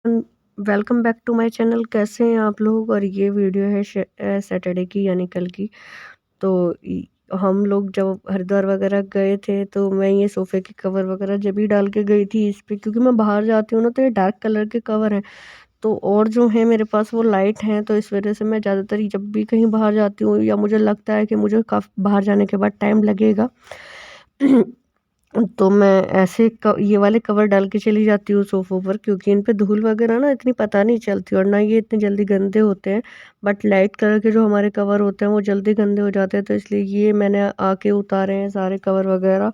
Welcome back to my channel. कैसे हैं आप लोग? और ये वीडियो है सैटरडे की यानी कल की। तो हम लोग जब हरिद्वार वगैरह गए थे तो मैं ये सोफ़े के कवर वगैरह जब भी डाल के गई थी इस पे, क्योंकि मैं बाहर जाती हूँ ना तो ये डार्क कलर के कवर हैं। तो और जो है मेरे पास वो लाइट हैं, तो इस वजह से मैं ज़्यादातर जब भी कहीं बाहर जाती हूँ या मुझे लगता है कि मुझे काफ़ी बाहर जाने के बाद टाइम लगेगा तो मैं ऐसे ये वाले कवर डाल के चली जाती हूँ सोफ़ों पर, क्योंकि इन पे धूल वगैरह ना इतनी पता नहीं चलती और ना ये इतने जल्दी गंदे होते हैं। बट लाइट कलर के जो हमारे कवर होते हैं वो जल्दी गंदे हो जाते हैं, तो इसलिए ये मैंने आके उतारे हैं सारे कवर वगैरह।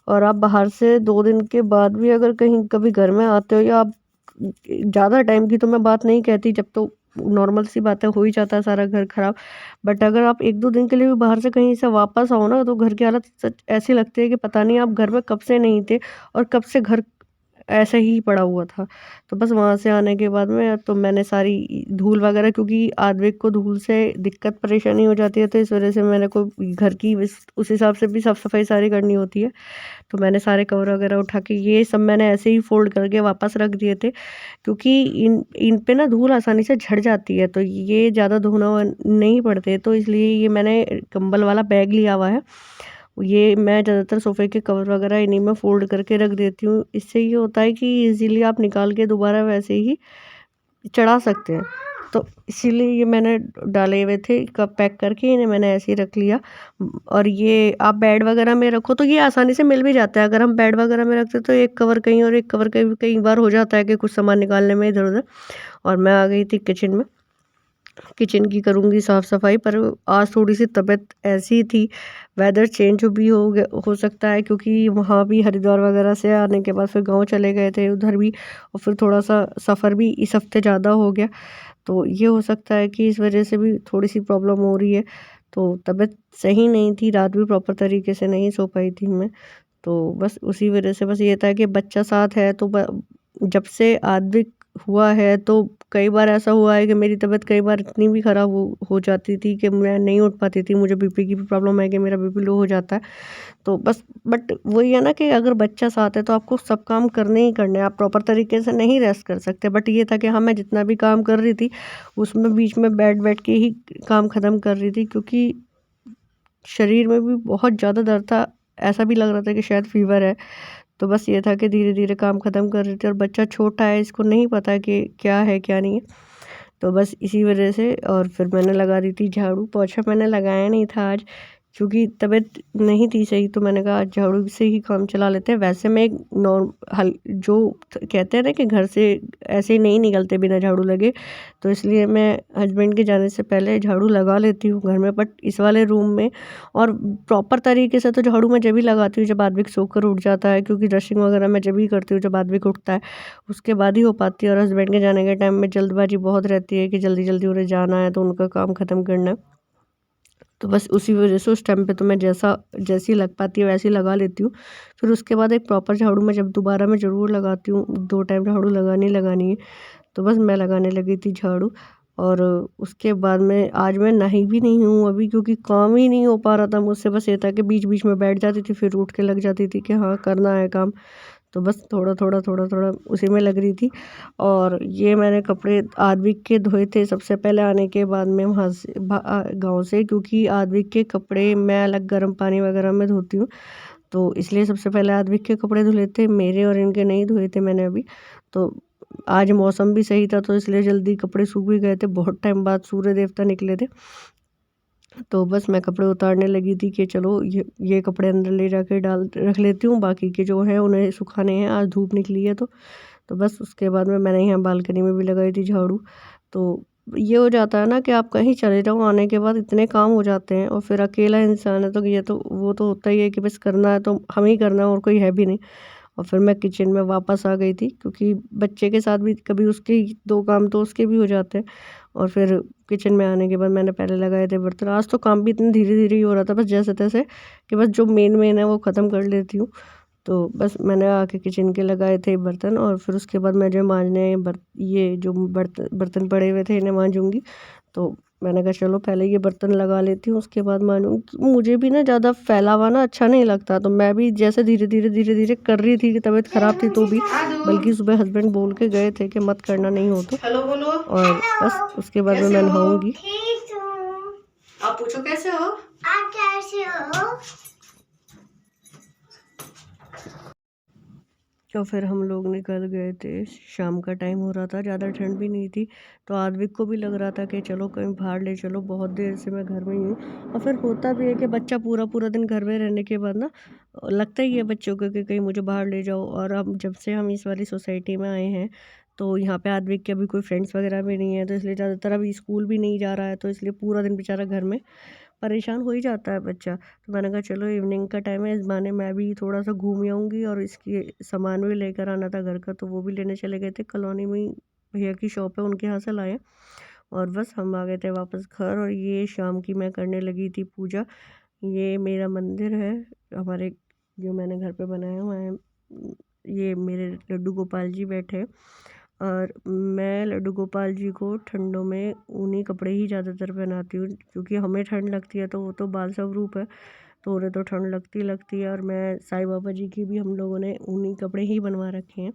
और आप बाहर से 2 दिन के बाद भी अगर कहीं कभी घर में आते हो या आप ज़्यादा टाइम की तो मैं बात नहीं कहती, जब तो नॉर्मल सी बात है, हो ही जाता है सारा घर खराब। बट अगर आप 1-2 दिन के लिए भी बाहर से कहीं से वापस आओ ना, तो घर की हालत सच ऐसी लगती है कि पता नहीं आप घर में कब से नहीं थे और कब से घर ऐसे ही पड़ा हुआ था। तो बस वहाँ से आने के बाद में तो मैंने सारी धूल वगैरह, क्योंकि आद्विक को धूल से दिक्कत परेशानी हो जाती है, तो इस वज़ह से मैंने को घर की उस हिसाब से भी साफ-सफाई सारी करनी होती है। तो मैंने सारे कवर वगैरह उठा के ये सब मैंने ऐसे ही फ़ोल्ड करके वापस रख दिए थे, क्योंकि इन इन पे ना धूल आसानी से झड़ जाती है, तो ये ज़्यादा धोना नहीं पड़ते, तो इसलिए ये मैंने कंबल वाला बैग लिया हुआ है। ये मैं ज़्यादातर सोफ़े के कवर वगैरह इन्हीं में फ़ोल्ड करके रख देती हूँ। इससे ये होता है कि ईज़िली आप निकाल के दोबारा वैसे ही चढ़ा सकते हैं। तो इसीलिए ये मैंने डाले हुए थे, कब पैक करके इन्हें मैंने ऐसे ही रख लिया। और ये आप बेड वगैरह में रखो तो ये आसानी से मिल भी जाता है। अगर हम बेड वगैरह में रखते तो एक कवर कहीं और एक कवर कहीं, कई बार हो जाता है कि कुछ सामान निकालने में इधर-उधर। और मैं आ गई थी किचन में। किचन की करूँगी साफ़-सफ़ाई, पर आज थोड़ी-सी तबीयत ऐसी थी, वेदर चेंज भी हो सकता है, क्योंकि वहाँ भी हरिद्वार वगैरह से आने के बाद फिर गाँव चले गए थे उधर भी, और फिर थोड़ा-सा सफ़र भी इस हफ़्ते ज़्यादा हो गया। तो ये हो सकता है कि इस वज़ह से भी थोड़ी-सी प्रॉब्लम हो रही है। तो तबीयत सही नहीं थी, रात भी प्रॉपर तरीके से नहीं सो पाई थी मैं। तो बस उसी वज़ह से बस ये था कि बच्चा साथ है, तो जब से आद्विक हुआ है तो कई बार ऐसा हुआ है कि मेरी तबीयत कई बार इतनी भी ख़राब हो जाती थी कि मैं नहीं उठ पाती थी। मुझे बीपी की भी प्रॉब्लम है कि मेरा बीपी लो हो जाता है। तो बस बट वही है ना कि अगर बच्चा साथ है तो आपको सब काम करने ही करने हैं, आप प्रॉपर तरीके से नहीं रेस्ट कर सकते। बट ये था कि हाँ, मैं जितना भी काम कर रही थी उसमें बीच में बैठ-बैठ के ही काम ख़त्म कर रही थी, क्योंकि शरीर में भी बहुत ज़्यादा दर्द था। ऐसा भी लग रहा था कि शायद फ़ीवर है। तो बस ये था कि धीरे-धीरे काम ख़त्म कर रही थी, और बच्चा छोटा है, इसको नहीं पता कि क्या है क्या नहीं है। तो बस इसी वजह से और फिर मैंने लगा दी थी झाड़ू। पोछा मैंने लगाया नहीं था आज, क्योंकि तबीयत नहीं थी सही, तो मैंने कहा आज झाड़ू से ही काम चला लेते हैं। वैसे मैं एक नॉर्म हल जो कहते हैं ना कि घर से ऐसे ही नहीं निकलते बिना झाड़ू लगे, तो इसलिए मैं हस्बैंड के जाने से पहले झाड़ू लगा लेती हूँ घर में। बट इस वाले रूम में और प्रॉपर तरीके से तो झाड़ू मैं जब ही लगाती हूँ जब आद्विक सोकर उठ जाता है, क्योंकि ब्रशिंग वगैरह मैं जब ही करती हूँ जब आद्विक उठता है, उसके बाद ही हो पाती है। और हस्बैंड के जाने के टाइम में जल्दबाजी बहुत रहती है कि जल्दी-जल्दी उन्हें जाना है, तो उनका काम ख़त्म करना है। तो बस उसी वज़ह से उस टाइम पे तो मैं जैसी लग पाती है वैसी लगा लेती हूँ। फिर उसके बाद एक प्रॉपर झाड़ू मैं जब दोबारा मैं ज़रूर लगाती हूँ, 2 टाइम झाड़ू लगानी ही लगानी है। तो बस मैं लगाने लगी थी झाड़ू। और उसके बाद में आज मैं नही भी नहीं हूँ अभी, क्योंकि काम ही नहीं हो पा रहा था मुझसे। बस ये था कि बीच-बीच में बैठ जाती थी, फिर उठ के लग जाती थी कि हाँ, करना है काम। तो बस थोड़ा-थोड़ा, थोड़ा-थोड़ा उसी में लग रही थी। और ये मैंने कपड़े आद्विक के धोए थे सबसे पहले आने के बाद में वहाँ से गाँव से, क्योंकि आद्विक के कपड़े मैं अलग गर्म पानी वगैरह में धोती हूँ। तो इसलिए सबसे पहले आद्विक के कपड़े धुले थे, मेरे और इनके नहीं धोए थे मैंने अभी। तो आज मौसम भी सही था, तो इसलिए जल्दी कपड़े सूख भी गए थे, बहुत टाइम बाद सूर्य देवता निकले थे। तो बस मैं कपड़े उतारने लगी थी कि चलो ये कपड़े अंदर ले जाके डाल रख लेती हूँ, बाकी के जो हैं उन्हें सुखाने हैं, आज धूप निकली है तो। तो बस उसके बाद में मैंने यहाँ बालकनी में भी लगाई थी झाड़ू। तो ये हो जाता है ना कि आप कहीं चले जाओ, आने के बाद इतने काम हो जाते हैं, और फिर अकेला इंसान है तो ये तो वो तो होता ही है कि बस करना है तो हमें ही करना है, और कोई है भी नहीं। और फिर मैं किचन में वापस आ गई थी, क्योंकि बच्चे के साथ भी कभी उसके 2 काम तो उसके भी हो जाते हैं। और फिर किचन में आने के बाद मैंने पहले लगाए थे बर्तन। आज तो काम भी इतने धीरे-धीरे ही हो रहा था, बस जैसे-तैसे कि बस जो मेन-मेन है वो ख़त्म कर लेती हूँ। तो बस मैंने आके किचन के लगाए थे बर्तन, और फिर उसके बाद मैं जो माँजने ये जो बर्तन पड़े हुए थे इन्हें माँजूँगी। तो मैंने कहा चलो पहले ये बर्तन लगा लेती हूँ, उसके बाद मानूँ। मुझे भी ना ज़्यादा फैला हुआ ना अच्छा नहीं लगता, तो मैं भी जैसे धीरे-धीरे कर रही थी कि तबीयत ख़राब थी तो भी, बल्कि सुबह हस्बैंड बोल के गए थे कि मत करना, नहीं हो तो। हेलो बोलो। और बस उसके बाद में कैसे मैं हो? नहाऊँगी। ठीक हूँ। आप पूछो कैसे हो? आप कैसे हो? तो फिर हम लोग निकल गए थे, शाम का टाइम हो रहा था, ज़्यादा ठंड भी नहीं थी। तो आद्विक को भी लग रहा था कि चलो कहीं बाहर ले चलो, बहुत देर से मैं घर में ही हूँ। और फिर होता भी है कि बच्चा पूरा दिन घर में रहने के बाद ना लगता ही है बच्चों को कि कहीं मुझे बाहर ले जाओ। और अब जब से हम इस वाली सोसाइटी में आए हैं, तो यहाँ पे आद्विक के अभी कोई फ्रेंड्स वगैरह भी नहीं है, तो इसलिए ज़्यादातर अभी स्कूल भी नहीं जा रहा है, तो इसलिए पूरा दिन बेचारा घर में परेशान हो ही जाता है बच्चा। तो मैंने कहा चलो इवनिंग का टाइम है, इस बहाने मैं भी थोड़ा-सा घूम आऊँगी। और इसकी सामान भी लेकर आना था घर का, तो वो भी लेने चले गए थे। कॉलोनी में ही भैया की शॉप है, उनके यहाँ से लाए। और बस हम आ गए थे वापस घर। और ये शाम की मैं करने लगी थी पूजा। ये मेरा मंदिर है, हमारे जो मैंने घर पे बनाया हुआ है। ये मेरे लड्डू गोपाल जी बैठे हैं। और मैं लड्डू गोपाल जी को ठंडों में ऊनी कपड़े ही ज़्यादातर पहनाती हूँ, क्योंकि हमें ठंड लगती है, तो वो तो बाल स्वरूप है, तो उन्हें तो ठंड लगती है। और मैं साईं बाबा जी की भी हम लोगों ने ऊनी कपड़े ही बनवा रखे हैं,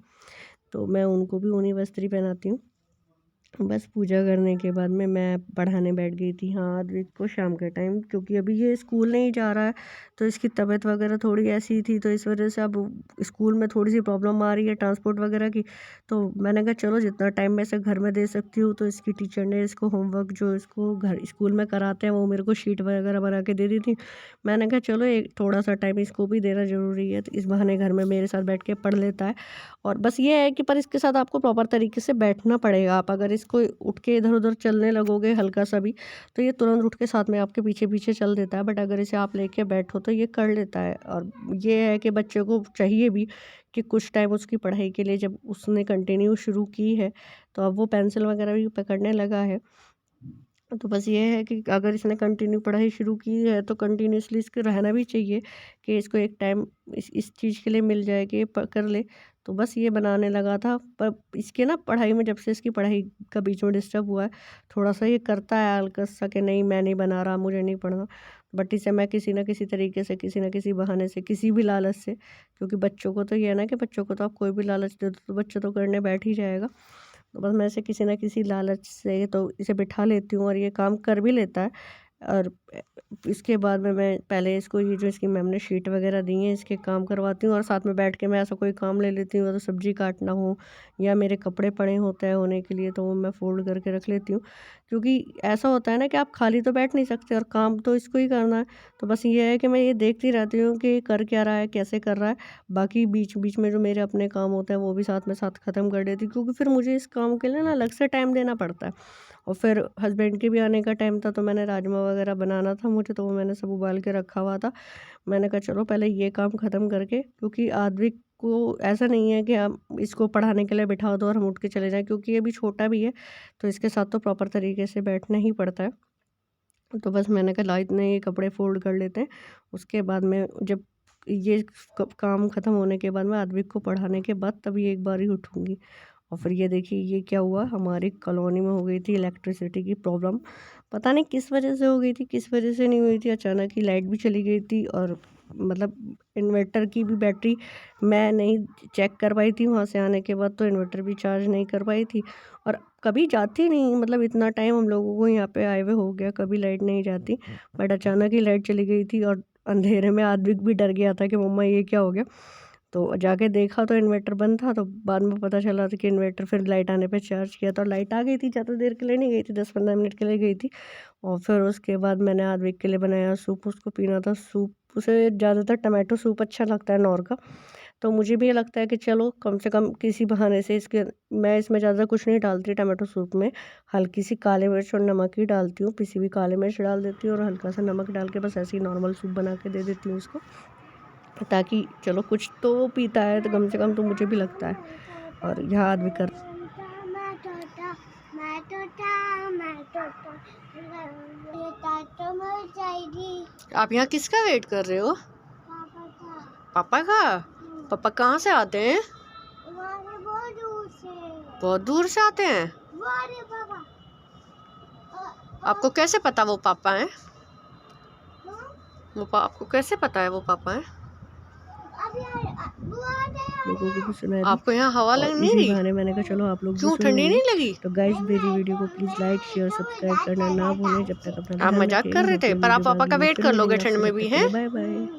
तो मैं उनको भी ऊनी वस्त्र ही पहनाती हूँ। बस पूजा करने के बाद में मैं पढ़ाने बैठ गई थी, हाँ, आद्विक को शाम के टाइम, क्योंकि अभी ये स्कूल नहीं जा रहा है, तो इसकी तबीयत वगैरह थोड़ी ऐसी थी, तो इस वजह से अब स्कूल में थोड़ी सी प्रॉब्लम आ रही है ट्रांसपोर्ट वगैरह की। तो मैंने कहा चलो जितना टाइम मैं इसे घर में दे सकती हूँ। तो इसकी टीचर ने इसको होमवर्क जो इसको घर स्कूल में कराते हैं, वो मेरे को शीट वगैरह बना के दे दी थी। मैंने कहा चलो एक थोड़ा सा टाइम इसको भी देना ज़रूरी है, तो इस बहाने घर में मेरे साथ बैठ के पढ़ लेता है। और बस ये है कि पर इसके साथ आपको प्रॉपर तरीके से बैठना पड़ेगा। आप अगर इसको उठ के इधर-उधर चलने लगोगे हल्का-सा भी, तो ये तुरंत उठ के साथ में आपके पीछे-पीछे चल देता है। बट अगर इसे आप लेके बैठो तो ये कर लेता है। और ये है कि बच्चे को चाहिए भी कि कुछ टाइम उसकी पढ़ाई के लिए, जब उसने कंटिन्यू शुरू की है, तो अब वो पेंसिल वगैरह भी पकड़ने लगा है। तो बस ये है कि अगर इसने कंटिन्यू पढ़ाई शुरू की है, तो कंटिन्यूअसली इसको रहना भी चाहिए कि इसको एक टाइम इस चीज़ के लिए मिल जाए कि ये कर ले। तो बस ये बनाने लगा था। पर इसके ना पढ़ाई में, जब से इसकी पढ़ाई का बीच में डिस्टर्ब हुआ है, थोड़ा-सा ये करता है आलकस सा कि नहीं मैं नहीं बना रहा, मुझे नहीं पढ़ना। बट इसे मैं किसी न किसी तरीके से, किसी न किसी बहाने से, किसी भी लालच से, क्योंकि बच्चों को तो ये है ना कि बच्चों को तो आप कोई भी लालच दे दो तो बच्चा तो करने बैठ ही जाएगा। तो बस मैं इसे किसी न किसी लालच से तो इसे बिठा लेती हूँ, और ये काम कर भी लेता है। और इसके बाद में मैं पहले इसको ये जो इसकी मैम ने शीट वगैरह दी हैं, इसके काम करवाती हूँ। और साथ में बैठ के मैं ऐसा कोई काम ले लेती हूँ, तो सब्ज़ी काटना हो या मेरे कपड़े पड़े होते हैं होने के लिए, तो वो मैं फ़ोल्ड करके रख लेती हूँ। क्योंकि ऐसा होता है ना कि आप खाली तो बैठ नहीं सकते, और काम तो इसको ही करना है। तो बस ये है कि मैं ये देखती रहती हूँ कि ये कर क्या रहा है, कैसे कर रहा है। बाकी बीच-बीच में जो मेरे अपने काम होते हैं, वो भी साथ में साथ ख़त्म कर देती हूँ, क्योंकि फिर मुझे इस काम के लिए ना अलग से टाइम देना पड़ता है। और फिर हस्बैंड के भी आने का टाइम था, तो मैंने राजमा वगैरह बनाना था मुझे, तो वो मैंने सब उबाल के रखा हुआ था। मैंने कहा चलो पहले ये काम ख़त्म करके, क्योंकि आद्विक को ऐसा नहीं है कि हम इसको पढ़ाने के लिए बिठा दो और हम उठ के चले जाएँ, क्योंकि ये भी छोटा भी है, तो इसके साथ तो प्रॉपर तरीके से बैठना ही पड़ता है। तो बस मैंने कहा ला इतने ये कपड़े फ़ोल्ड कर लेते हैं। उसके बाद में जब ये काम ख़त्म होने के बाद में आद्विक को पढ़ाने के बाद तभी एक बारी उठूँगी। और फिर ये देखिए ये क्या हुआ, हमारी कॉलोनी में हो गई थी इलेक्ट्रिसिटी की प्रॉब्लम। पता नहीं किस वजह से हो गई थी, किस वजह से नहीं हुई थी। अचानक ही लाइट भी चली गई थी, और मतलब इन्वर्टर की भी बैटरी मैं नहीं चेक कर पाई थी वहाँ से आने के बाद, तो इन्वर्टर भी चार्ज नहीं कर पाई थी। और कभी जाती नहीं, मतलब इतना टाइम हम लोगों को यहाँ पे आए हुए हो गया, कभी लाइट नहीं जाती। बट अचानक ही लाइट चली गई थी, और अंधेरे में आद्विक भी डर गया था कि मम्मा ये क्या हो गया। तो जाके देखा तो इन्वर्टर बंद था, तो बाद में पता चला था कि इन्वर्टर फिर लाइट आने पे चार्ज किया था, और लाइट आ गई थी। ज़्यादा देर के लिए नहीं गई थी, 10-15 मिनट के लिए गई थी। और फिर उसके बाद मैंने आद्विक के लिए बनाया सूप, उसको पीना था सूप। उसे ज़्यादातर टमाटो सूप अच्छा लगता है नौर का। तो मुझे भी ये लगता है कि चलो कम से कम किसी बहाने से इसके, मैं इसमें ज़्यादा कुछ नहीं डालती टमाटो सूप में, हल्की सी काली मिर्च और नमक ही डालती हूँ, पिसी हुई काली मिर्च डाल देती हूँ और हल्का सा नमक डाल के बस ऐसे ही नॉर्मल सूप बना के दे देती हूँ उसको, ताकि चलो कुछ तो वो पीता है, तो कम से कम तो मुझे भी लगता है। और याद भी कर, आप यहाँ किसका वेट कर रहे हो? पापा का? पापा कहाँ से आते हैं? बहुत दूर से आते हैं। आपको कैसे पता वो पापा हैं? आपको कैसे पता है वो पापा हैं? लोगों को भी सुनाई दी। आपको यहाँ हवा लग नहीं रही? बहाने मैंने कहा चलो आप लोग क्यों, ठंडी नहीं लगी? तो गाइस मेरी वीडियो को प्लीज लाइक शेयर सब्सक्राइब करना ना भूलें। जब तक अपना आप मजाक कर रहे थे, पर आप पापा का वेट कर लोगे ठंड में भी हैं। Bye bye.